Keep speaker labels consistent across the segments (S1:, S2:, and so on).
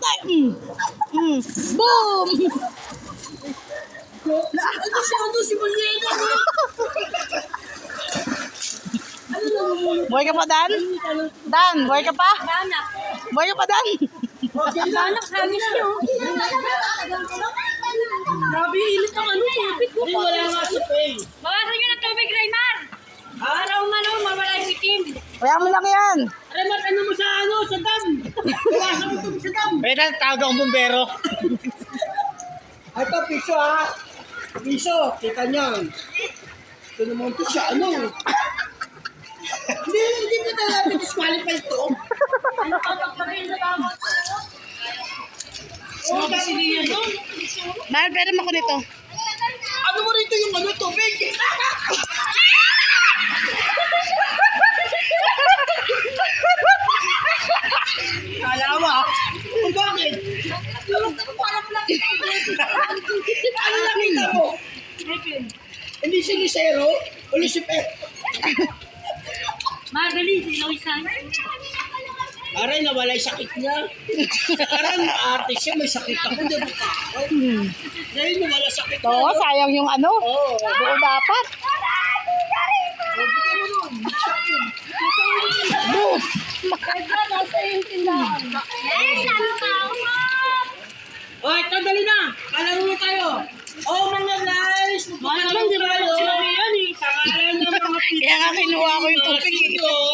S1: tayo. Boom!
S2: Ano si Mulyena?
S1: Buhay ka pa, Dan? Dan, buhay ka pa? Buhay ka pa, Dan?
S2: Anak, hangis niyo. Grabe, init ang ano, tubig ko. Wala nga si Pay.
S3: Bawasan nyo ng tubig, Raymar! Para umano, mawala yung itim.
S1: Kaya mo lang yan.
S2: Raymar, ano mo sa dam? Bawasan mo tubig sa dam.
S4: Pwede tawag akong bumbero.
S2: Ito, piso ha. Piso, kita niyan. Ito naman ito siya, ano? Hindi ko talaga disqualify ito.
S3: Ano ka pagpapin sa tama?
S2: Oh, kasi niya no?
S1: Mahal, pera mo ko nito.
S2: Ano mo rito yung ano, tubig? Kala mo ah? Kung bakit? Ano nakita mo? Hindi si Lucero o Lucifer?
S3: Madali, sino isang?
S2: Aray, nawala yung sakit niya. Aray, na-arte siya, may sakit ako. Ngayon, nawala sakit niya.
S1: Oo, sayang yung ano.
S2: Oo.
S1: Buo dapat. Boom!
S2: O, ito, dali na. Kalaro na tayo. Oh, mga guys. Magpapalaro tayo.
S3: yan eh.
S2: Sa ngalan ng mga
S1: Kaya nga kinuha ko yung tubig.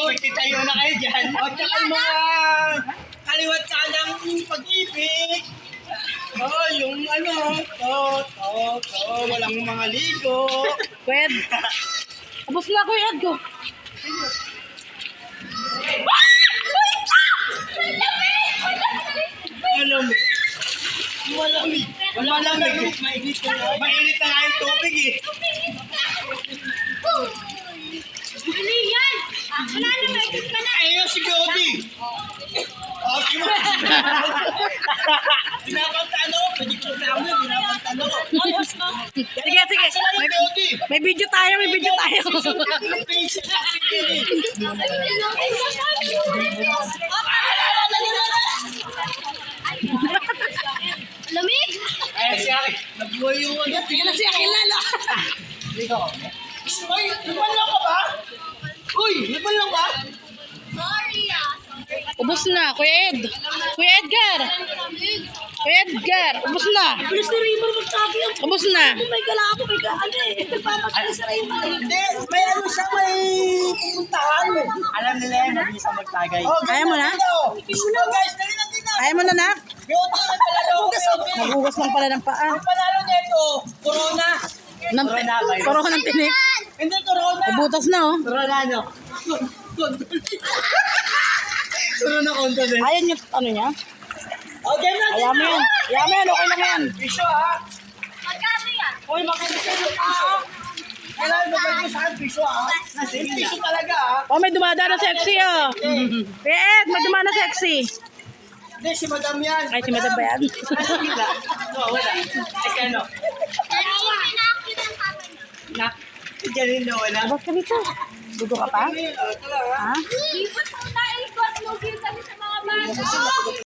S4: Magtitayo na kayo dyan.
S2: O, tsaka yung mga kaliwat sanang pag-ibig. Oh, yung ano, walang mga ligo.
S1: Kwed. Tapos na ko yung ko.
S2: Malamig. Malamig. Malamig. Mainit na nga.
S4: Mainit na nga yung tubig eh.
S3: Ano yan? Wala na, may ikot ka na.
S2: Ayun si Godi. Oh, di ba? Binabantano. Pwede ko na ako. Binabantano.
S3: Ayos mo.
S1: Sige, sige.
S2: May Godi.
S1: May video tayo, may video tayo.
S2: Ang face sa akin.
S3: Lamig!
S4: Ay, si Aki.
S2: Nagbuhay yung ano.
S1: Tingnan na siya kilala.
S2: Ay, naman lang ka ba? Uy, naman lang ba?
S3: Sorry ah.
S1: Ubus na, Kuya Ed. Kuya Edgar. Kuya Edgar, ubus na.
S2: Bilis ni Raymar magsabi ang
S1: Ubus na.
S2: may galako, may ano eh. Nagpapakali sa Raymar. Hindi, may ano siya, may pupuntahan.
S4: Alam nila yan, mabilis ang magtagay.
S2: Oh,
S1: Kaya mo na?
S2: Ito guys, dali natin na.
S1: Kaya mo na, nak?
S2: Beauty, ang palalo. Beauty.
S1: Nagugas lang pala ng paa.
S2: Ang palalo nito, corona.
S1: Corona ng tinik.
S2: Hindi corona.
S1: Butas na, oh.
S4: Corona nyo. Corona konto din.
S1: Ayan yung ano niya.
S2: Okay na.
S1: Ayaw mo yan. Ayaw mo yan, okay lang yan.
S2: Piso ha.
S3: Magkano yan?
S2: Uy, makikita yung piso. Kailangan magkakita sa akin piso ha. Yung piso talaga ha.
S1: Oh, may dumadaan na sexy, oh. Kuya Ed, may dumadaan na sexy.
S2: Hindi, si madam yan.
S1: Ay, si madam ba yan?
S4: Oo, wala. Ay, kano?
S3: Pinakit ang papa niya.
S4: Diyan na wala.
S1: Labas ka dito. Dugo ka pa?
S2: Ito lang ha.
S1: Ha?
S3: Ikot muna, ikot. Lugin kami sa mga bata.